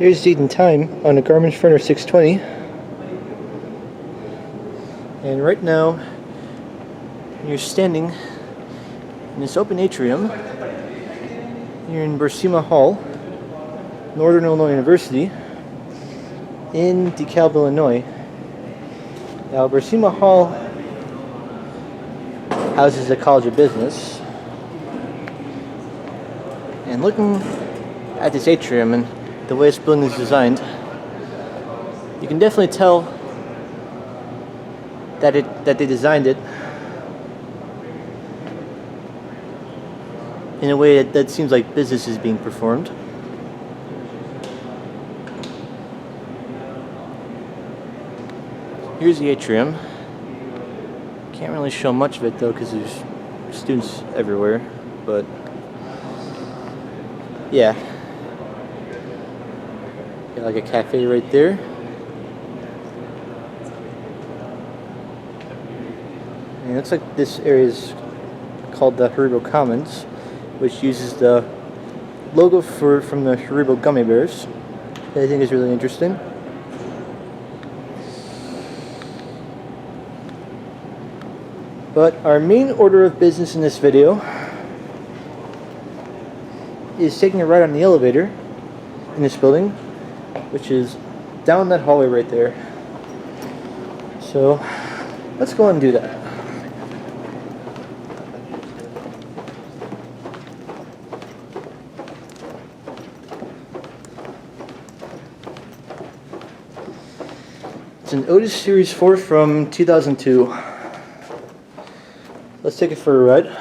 Here's date and time on a Garmin Furner 620. And right now, you're standing in this open atrium. You're in Barsema Hall, Northern Illinois University, in DeKalb, Illinois. Now, Barsema Hall houses the College of Business. And looking at this atrium and the way this building is designed, you can definitely tell that they designed it in a way that seems like business is being performed. Here's the atrium. Can't really show much of it though because there's students everywhere, but yeah. Got like a cafe right there. And it looks like this area is called the Haribo Commons, which uses the logo from the Haribo gummy bears. That I think is really interesting. But our main order of business in this video is taking a ride on the elevator in this building, which is down that hallway right there. So let's go and do that. It's an Otis Series 4 from 2002. Let's take it for a ride.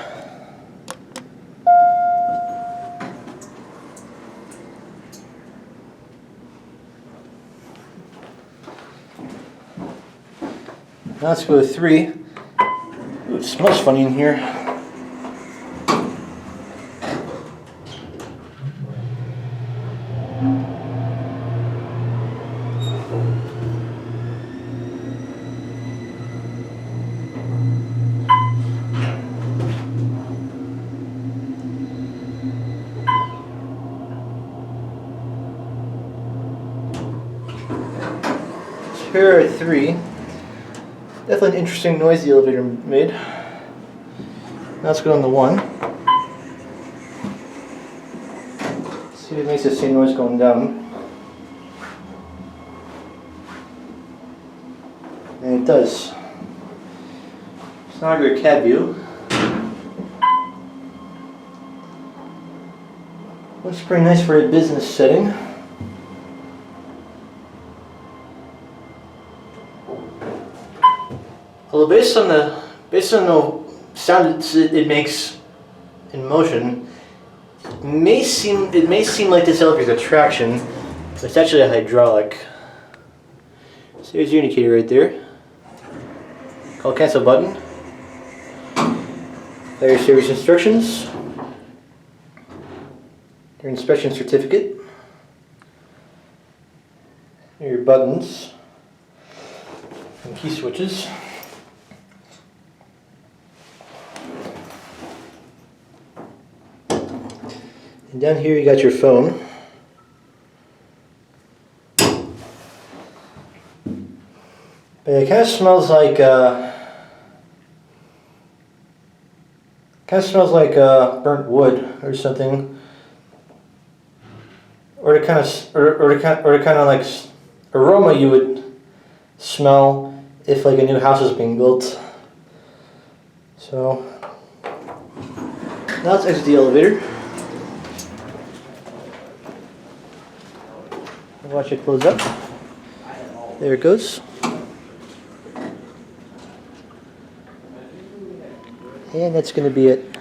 Now let's go to 3. Ooh, it smells funny in here. Here are 3. Definitely an interesting noise the elevator made. Now let's go on the 1. See if it makes the same noise going down. And it does. It's not a great cab view. Looks pretty nice for a business setting. Well, based on the sound it makes in motion, it may seem like this elevator is a traction, but it's actually a hydraulic. So here's your indicator right there. Call cancel button. There are your service instructions. Your inspection certificate. Here are your buttons and key switches. And down here you got your phone. But it kind of smells like burnt wood or something, or the kind of like aroma you would smell if like a new house is being built. So now let's exit the elevator. Watch it close up. There it goes. And that's going to be it.